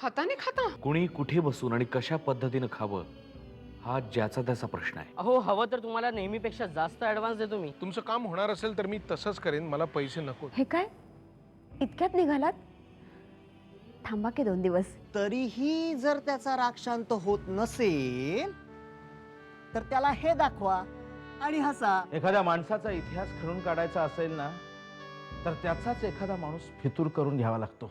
हाताने खाता? कुणी कुठे बसून आणि कशा पद्धतीनं खावं हा ज्याचा त्याचा प्रश्न आहे. अहो हवं तर तुम्हाला नेहमीपेक्षा जास्त ऍडव्हान्स देतो मी. तुमचं काम होणार असेल तर मी तसंच करेन, मला पैसे नको. हे काय इतक्यात निघालात? थांबा की 2 दिवस. तरीही जर त्याचा राग शांत होत नसेल तर त्याला हे दाखवा आणि हसा. एखाद्या माणसाचा इतिहास खणून काढायचा असेल ना तर त्याचाच एखादा माणूस फितूर करून घ्यावा लागतो.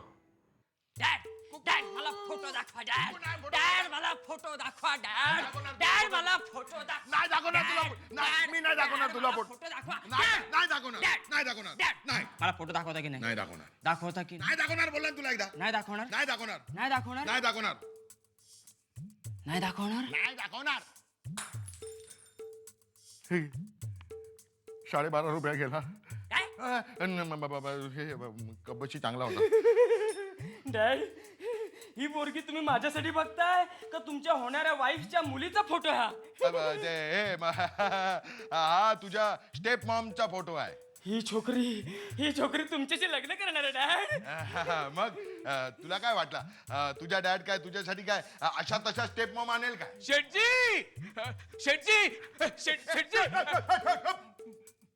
डॅड डॅड मला फोटो दाखवा डॅड. डॅड मला फोटो दाखवा डॅड. डॅड मला फोटो दाखवा. नाही दाखवणार तुला. नाही, मी नाही दाखवणार तुला फोटो. फोटो दाखवा. नाही दाखवणार. नाही दाखवणार. नाही. मला फोटो दाखवता की नाही? नाही दाखवणार. दाखवता की नाही दाखवणार बोलला तुला एकदा. नाही दाखवणार? नाही दाखवणार. नाही दाखवणार? नाही दाखवणार. नाही दाखवणार? नाही दाखवणार. 12.5 रुपया गेला. हे कब्बशी चांगला होता. डॅड ही पोरगी तुम्ही माझ्यासाठी बघताय का तुमच्या होणाऱ्या वाईफच्या मुलीचा फोटो हा? हा तुझ्या स्टेप मॉमचा फोटो आहे. ही छोकरी तुमच्याशी लग्न करणार आहे डॅड. मग तुला काय वाटलं तुझ्या डॅड काय तुझ्यासाठी काय अशा तशा स्टेप मॉम आणेल काय? शेटजी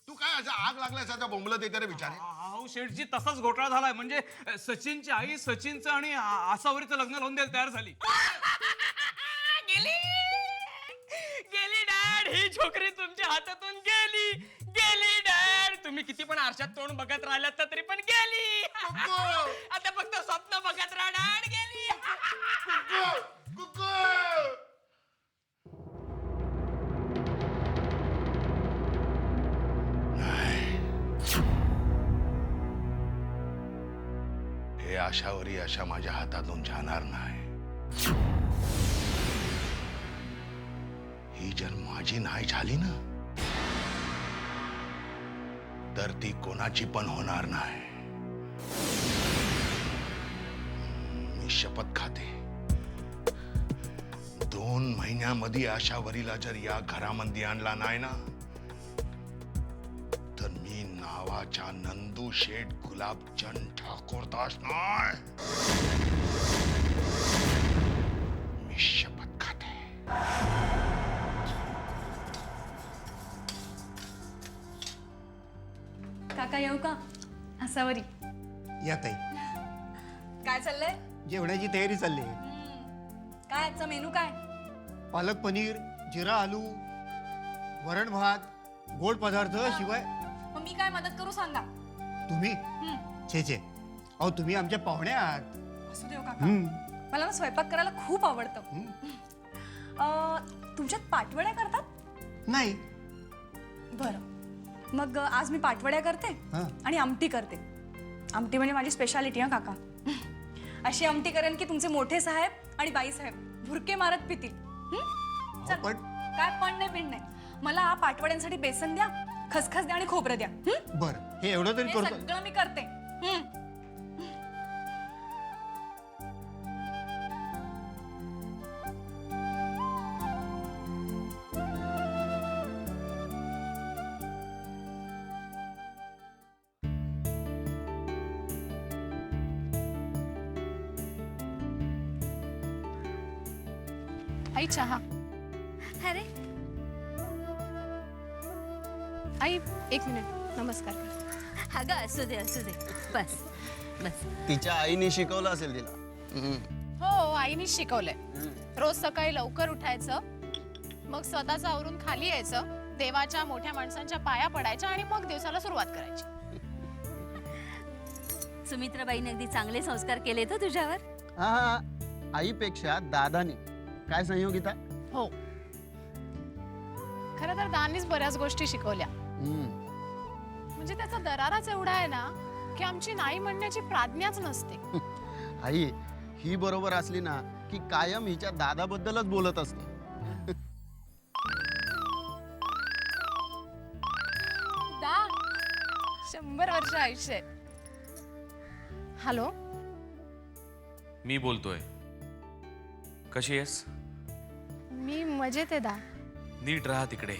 तू काय असं आग लागल्यासारखं बोंबलत येते रे बिचारे? अहो शेठजी तसाच घोटाळा झालाय. म्हणजे सचिनची आई सचिनचं आणि आसावरीचं लग्न लावून द्यायला तयार झाली. गेली डॅड. ही छोकरी तुमच्या हातातून गेली डॅड. तुम्ही किती पण आरशात तोंड बघत राहिलात तर तरी पण गेली. आता फक्त स्वप्न बघत राहा डॅड. गेली. हे आशावरी अशा माझ्या हातातून जाणार नाही. ही जर माझी नाही झाली ना तर ती कोणाची पण होणार नाही. मी शपथ खाते 2 महिन्यामध्ये आशावरीला जर या घरामध्ये आणला नाही ना तर मी नावाच्या नंदू शेठ गुलाबचंद ठाकूरदास नाही. मी शपथ खाते. काका येऊ का? असावरी या ताई, काय चाललंय? जेवणाची तयारी चालली आहे. काय आजचा मेनू काय? पालक पनीर, जिरा आलू, वरण भात, गोड पदार्थ, शिवाय मग मी काय मदत करू सांगा? तुम्ही छे अहो तुम्ही आमच्या पाहुणे आहात. असू देऊ काका. मला ना स्वयंपाक करायला खूप आवडतं. तुमच्यात पाटवड्या करतात? नाही. बरं, मग आज मी पाटवड्या करते आणि आमटी करते. आमटी म्हणजे माझी स्पेशालिटी हा काका. अशी आमटी करेन की तुमचे मोठे साहेब आणि बाई साहेब भुरके मारत पितील. चल, पण काय पण नाही पिण नाही. मला पाटवड्यांसाठी बेसन द्या, खसखस द्या आणि खोबरं द्या. बरं, हे एवढं तरी हे करतो. सगळं मी करते. आई चहा. अरे आई 1 मिनिट. नमस्कार कर. अगं असू दे बस बस. तिच्या आईने शिकवलं असेल तिला. हो, आईनीच शिकवलंय. रोज सकाळी लवकर उठायचं, मग स्वतःचं आवरून खाली यायचं, देवाच्या मोठ्या माणसांच्या पाया पडायच्या आणि मग दिवसाला सुरुवात करायची. सुमित्राबाईने अगदी चांगले संस्कार केले तर तुझ्यावर. हा, आईपेक्षा दादाने. काय संयोगिता? हो, खरं तर दानीच बऱ्याच गोष्टी शिकवल्या. म्हणजे त्याचा दराराच एवढा आहे ना की आमची नाही म्हणण्याची प्राज्ञाच नसते. आई ही बरोबर असली ना की कायम हिच्या दादाबद्दलच बोलत असते. दा 100 वर्ष आयुष्य आहे. हॅलो, मी बोलतोय. कशी आहेस? मी मजेत आहे दा. नीट राहा तिकडे.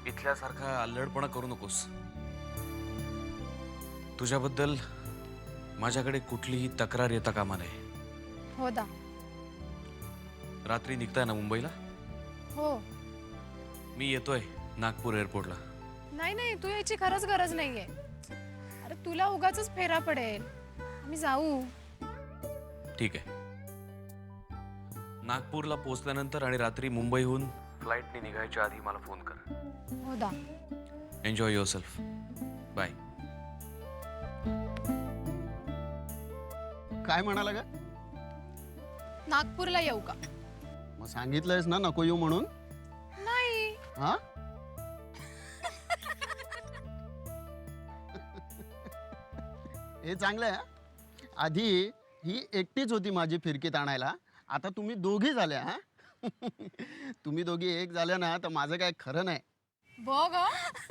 इथल्यासारखा अल्लडपणा करू नकोस. तुझ्याबद्दल माझ्याकडे कुठलीही तक्रार येता कामा नये. हो दा. रात्री निघताय ना मुंबईला? हो. मी येतोय नागपूर एअरपोर्टला. नाही नाही, तू याची खरंच गरज नाहीये. अरे तुला उगाचच फेरा पडेल. आम्ही जाऊ. ठीक आहे. नागपूरला पोहोचल्यानंतर आणि रात्री मुंबईहून फ्लाईटने निघायच्या आधी मला फोन कर. हो दा. Enjoy yourself. बाय. काय म्हणाला का? नागपूरला येऊ का? मग सांगितलंयस ना नको येऊ म्हणून. नाही. हा हे चांगलं आहे. आधी ही एकटीच होती माझी फिरकीत आणायला, आता तुम्ही दोघी झाल्या. हा तुम्ही दोघी एक झाल्या ना तर माझं काय खरं नाही. बघ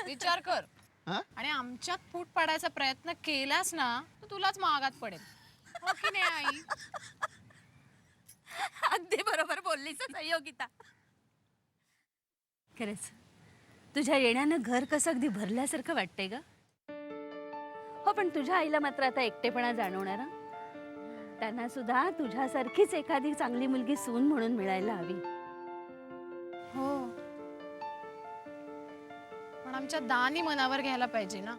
विचार कर. हा? आणि आमच्यात फूट पाडायचा प्रयत्न केलास ना तर तुलाच महागात पडेल. हो की नाही आई? अगदी बरोबर बोललीस योगिता. खरंच तुझ्या येण्यानं घर कसं अगदी भरल्यासारखं वाटतंय ग. हो पण तुझ्या आईला मात्र आता एकटेपणा जाणवणार. त्यांना सुद्धा तुझ्यासारखीच एखादी चांगली मुलगी सून म्हणून मिळायला हवी. हो पण आमच्या दानी मनावर घ्यायला पाहिजे ना.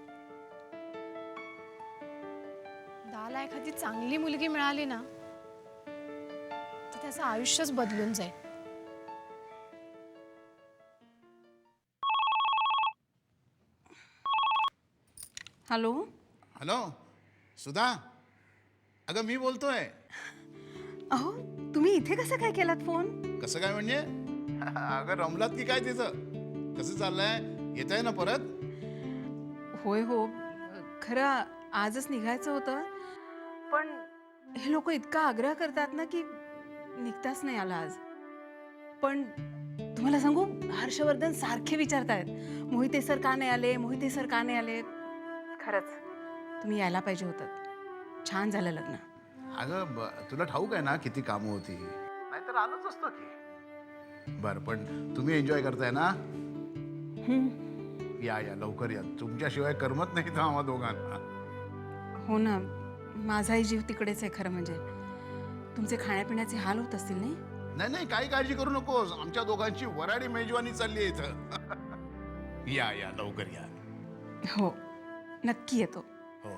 दाला एखादी चांगली मुलगी मिळाली ना तर त्याचं आयुष्यच बदलून जाईल. हॅलो. हॅलो सुधा, अगं मी बोलतोय. अहो तुम्ही इथे कसं काय केलात फोन? कसं काय म्हणजे? अगं रमलात की काय तिचं? कसं चाललंय? येत आहे ना परत? होय हो, खरं आजच निघायचं होतं पण हे लोक इतका आग्रह करतात ना की निघताच नाही आला आज. पण तुम्हाला सांगू, हर्षवर्धन सारखे विचारतायत मोहिते सर का नाही आले, मोहिते सर का नाही आले. खरंच तुम्ही यायला पाहिजे होतात. छान झालं लग्न. अगं तुला ठाऊक आहे ना किती कामं होती, नाहीतर आलोच असतो की. बरं पण तुम्ही एन्जॉय करताय ना? या या लवकर या, तुमच्याशिवाय करमत नाही तर आम्हा दोघांना. हो ना, माझाही जीव तिकडेच आहे खरं म्हणजे. तुमचे खाण्यापिण्याचे हाल होत असतील नाही? नाही नाही काही काळजी करू नकोस, आमच्या दोघांची वराडी मेजवानी चालली आहे इथं. या या लवकर या. हो नक्की येतो. हो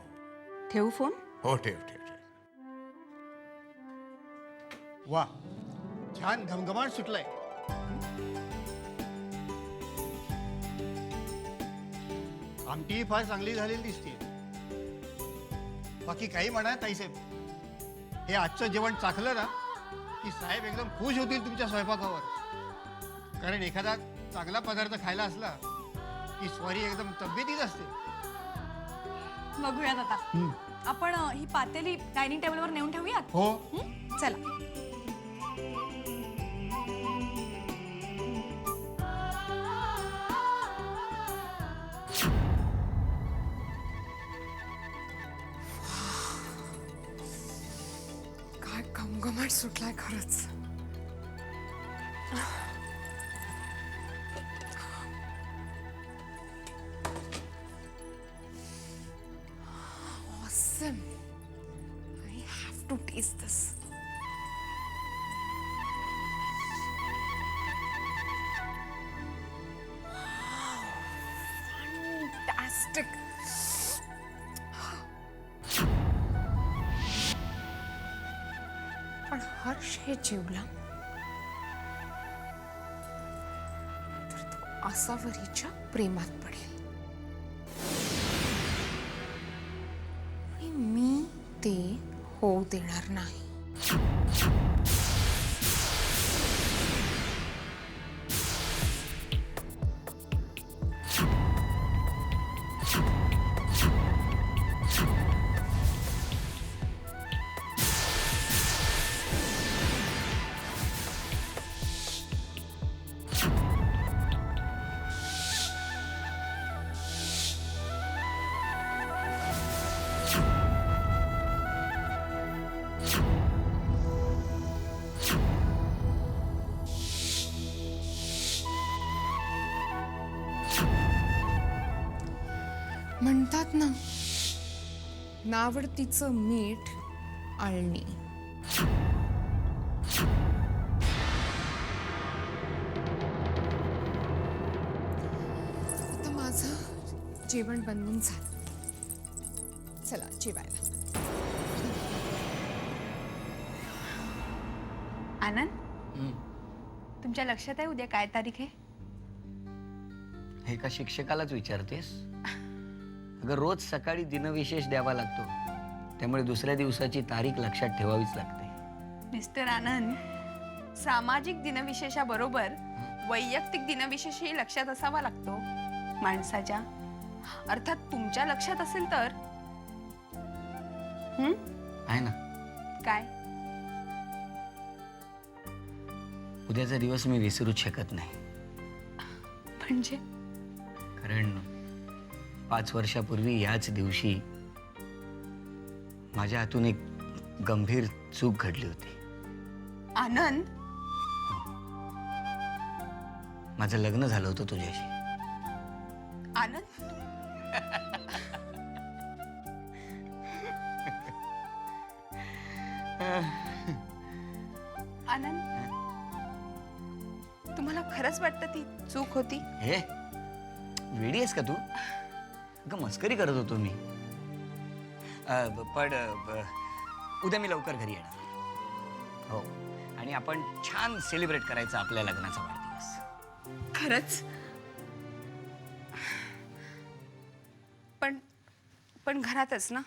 ठेवू फोन? हो ठेव ठेव ठेव. वा छान घमघमाट सुटलाय. आमटी फार चांगली झालेली दिसते. बाकी काही म्हणा ताईसाहेब, हे आजचं जेवण चाखलं ना की साहेब एकदम खुश होतील तुमच्या स्वयंपाकावर. कारण एखादा चांगला पदार्थ खायला असला की स्वारी एकदम तब्येतीत असते. बघूयात आता. आपण ही पातेली डायनिंग टेबलवर नेऊन ठेवूयात. हो चला. काय घमघमाट सुटलाय खरंच. Awesome. I have to taste this. Fantastic. पण हर्ष हे जेवला तर तो आसावरीच्या प्रेमात पडेल आणि मी ते होऊ देणार नाही. म्हणतात ना नावडतीचं मीठ आळणी. आता माझं जेवण बनवून झालं. चला जेवायला. आनंद, तुमच्या लक्षात आहे उद्या काय तारीख आहे? हे का शिक्षकालाच विचारतेस? अगं रोज सकाळी दिनविशेष द्यावा लागतो, त्यामुळे दुसऱ्या दिवसाची तारीख लक्षात ठेवावीच लागते. मिस्टर आनंद, सामाजिक दिनविशेषाबरोबर वैयक्तिक दिनविशेषही लक्षात असावा लागतो माणसाच्या. अर्थात तुमच्या लक्षात असेल तर. आहे ना, काय? उद्याचा दिवस मी विसरूच शकत नाही. म्हणजे? कारण 5 वर्षापूर्वी याच दिवशी माझ्या हातून एक गंभीर चूक घडली होती. आनंद, माझं लग्न झालं होतं तुझ्याशी. आनंद, आनंद, तुम्हाला खरंच वाटतं ती चूक होती? हे वेडी आहेस का तू? अगं मस्करी करत होतो मी. पण उद्या मी लवकर घरी येणार. हो, आणि आपण छान सेलिब्रेट करायचा आपल्या लग्नाचा वाढदिवस. खरंच? पण घरातच ना?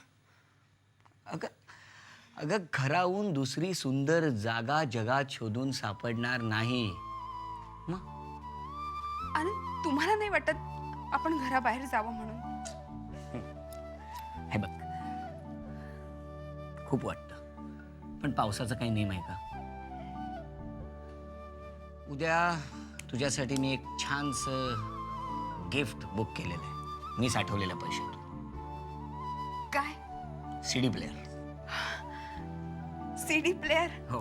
अगं घराहून दुसरी सुंदर जागा जगात शोधून सापडणार नाही. मग आनंद, तुम्हाला नाही वाटत आपण घराबाहेर जावं म्हणून? हे बघ, खूप वाटतं, पण पावसाचा काही नेम आहे का? उद्या तुझ्यासाठी मी एक छानसं गिफ्ट बुक केलेलं आहे, मी साठवलेल्या पैशातून. काय? CD player. CD player? हो.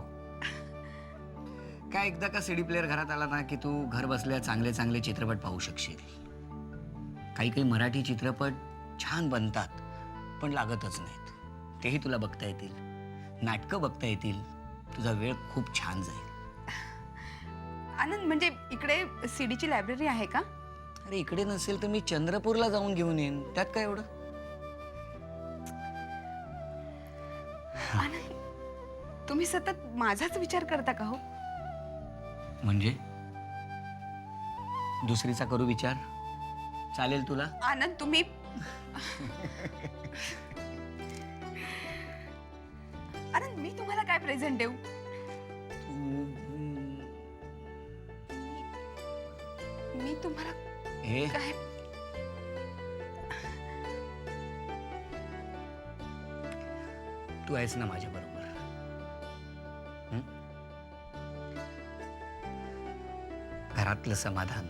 काय एकदा का CD प्लेअर घरात आला ना की तू घर बसल्या चांगले चांगले चित्रपट पाहू शकशील. काही काही मराठी चित्रपट छान बनतात पण लागतच नाहीत, तेही तुला बघता येतील. नाटकं बघता येतील. तुझा वेळ खूप छान जाईल. आनंद, म्हणजे इकडे सीडीची लायब्ररी आहे का? अरे इकडे नसेल तर मी चंद्रपूरला जाऊन घेऊन येईन, त्यात काय एवढं. आनंद, तुम्ही सतत माझाच विचार करता का हो? म्हणजे दुसरीचा करू विचार? चालेल तुला? आनंद, तुम्ही आनंद, मी तुम्हाला काय प्रेझेंट देऊ? मी तुम्हाला हे काय? तू आहेस ना माझ्या बरोबर. घरातलं समाधान,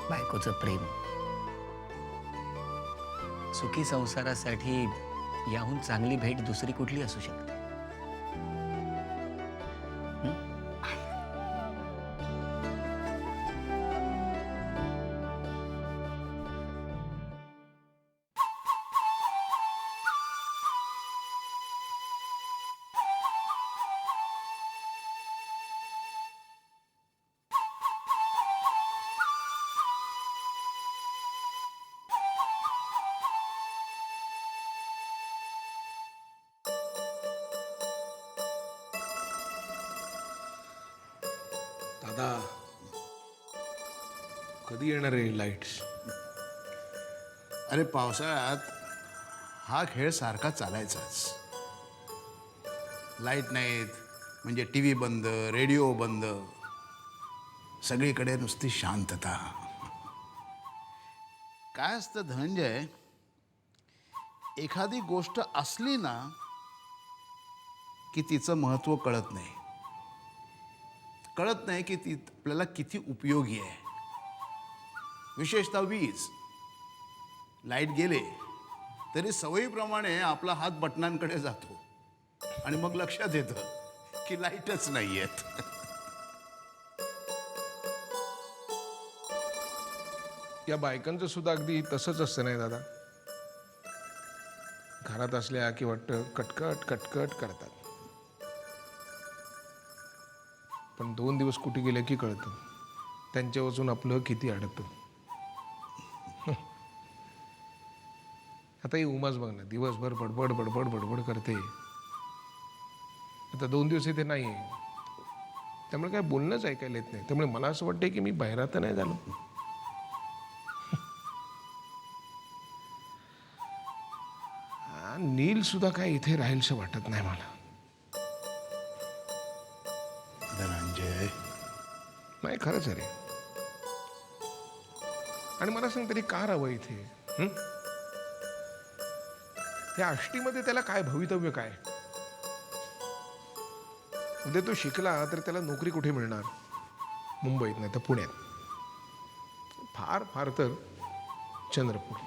बायकोचं प्रेम, सुखी संसारासाठी याहून चांगली भेट दुसरी कुठली असू शकते? दादा, कधी येणार आहे लाईट्स? अरे पावसाळ्यात हा खेळ सारखा चालायचाच. लाईट नाहीत म्हणजे TV बंद, रेडिओ बंद, सगळीकडे नुसती शांतता. काय असतं धनंजय, एखादी गोष्ट असली ना की तिचं महत्त्व कळत नाही. कळत नाही की ती आपल्याला किती उपयोगी आहे. विशेषतः वीज. लाईट गेले तरी सवयीप्रमाणे आपला हात बटनांकडे जातो आणि मग लक्षात येतं की लाईटच नाही आहेत. या बायकांचं सुद्धा अगदी तसंच असतं नाही दादा? घरात असल्या की वाटतं कटकट कटकट करतात. पण 2 दिवस कुठे गेले की कळतं त्यांच्या वाचून आपलं किती अडतं. आता ही उमाच बघ ना, दिवसभर बडबड बडबड बडबड करते. आता 2 दिवस इथे नाही आहे, त्यामुळे काय बोलणंच ऐकायला येत नाही. त्यामुळे मला असं वाटतं की मी बाहेर तर नाही झालो. नील सुद्धा काय इथे राहीलसं वाटत नाही मला. धनंजय, नाही खरंच आहे रे. आणि मला सांग तरी का राहावं इथे? या आष्टीमध्ये त्याला काय भवितव्य काय? उद्या तो शिकला तर त्याला नोकरी कुठे मिळणार? मुंबईत नाही तर पुण्यात, फार फार तर चंद्रपूर,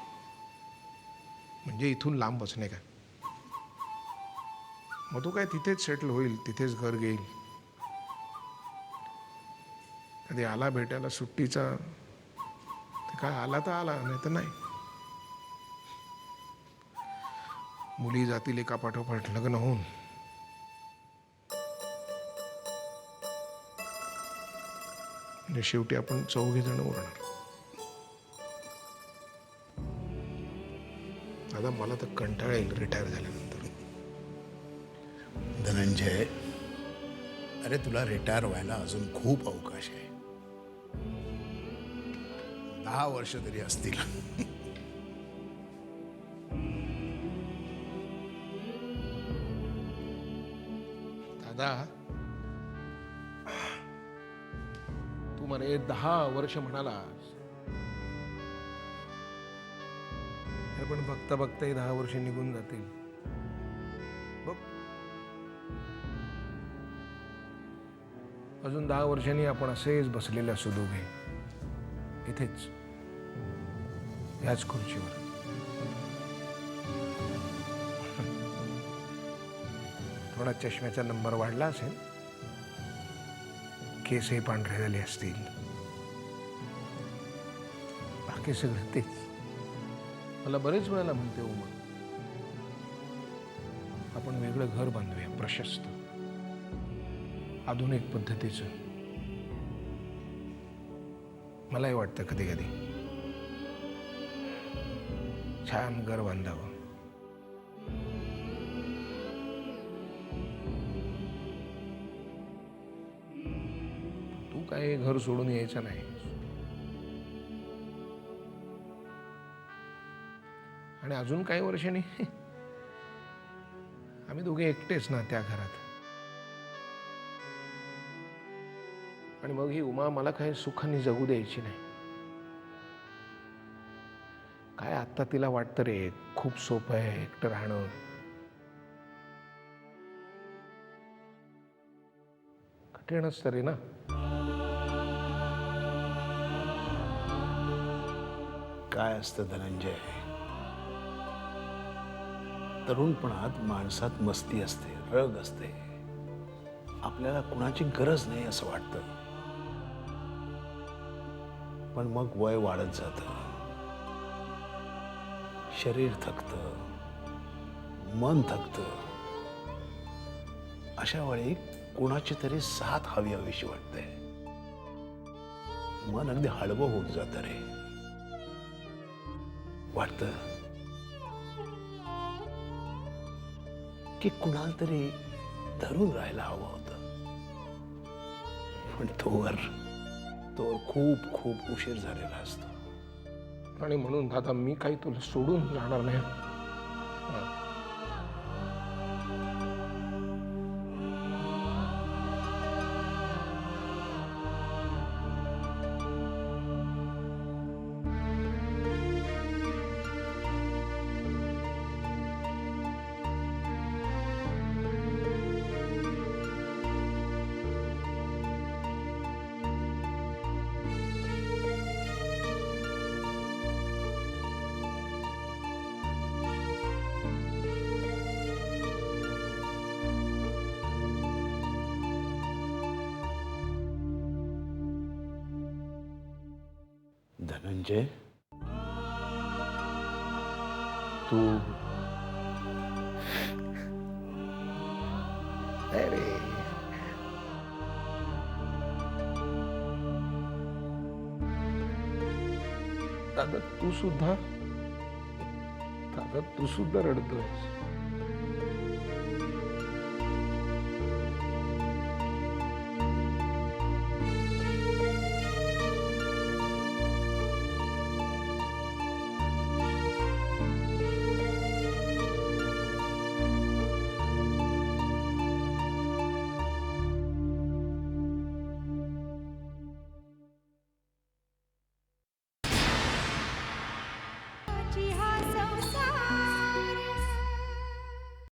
म्हणजे इथून लांबच नाही का. मग तो काय तिथेच सेटल होईल, तिथेच घर घेईल. कधी आला भेटायला सुट्टीचा तर काय आला तर आला, नाही तर नाही. मुली जातील एका पाठोपाठ लग्न होऊन. म्हणजे शेवटी आपण 4 जण उरणार. दादा मला तर कंटाळा येईल रिटायर झाल्यानंतर. धनंजय, अरे तुला रिटायर व्हायला अजून खूप अवकाश आहे. 10 वर्ष तरी असतील. दादा तू म्हणे 10 वर्ष म्हणालास, पण बघता बघताही 10 वर्ष निघून जातील. बघ अजून 10 वर्षांनी आपण असेच बसलेले असू दोघे इथेच याच खुर्चीवर. थोडा चष्म्याचा नंबर वाढला असेल, केसही पांढरे झाले असतील, बाकी सगळं तेच. मला बरेच वेळेला म्हणते उमा, आपण वेगळं घर बांधूया, प्रशस्त आधुनिक पद्धतीचं. मलाही वाटतं कधी कधी छान घर बांधावं. तू काय घर सोडून यायचं नाही. आणि अजून काही वर्षांनी आम्ही दोघे एकटेच ना त्या घरात. आणि मग ही उमा मला काही सुखाने जगू द्यायची नाही. काय आता तिला वाटतं रे खूप सोपं आहे एकटं राहणं. कठीणच तरी ना. काय असतं धनंजय, तरुणपणात माणसात मस्ती असते, रग असते. आपल्याला कुणाची गरज नाही असं वाटतं. पण मग वय वाढत जातं, शरीर थकतं, मन थकतं. अशा वेळी कुणाची तरी साथ हवीशी वाटते. मन अगदी हळवं होत जातं रे. वाटतं की कुणाला तरी धरून राहायला हवं होतं. पण तोवर खूप खूप उशीर झालेला असतो. आणि म्हणून दादा मी काही तुला सोडून जाणार नाही. धनंजय, तू अरे दादा तू सुद्धा रडतोयस.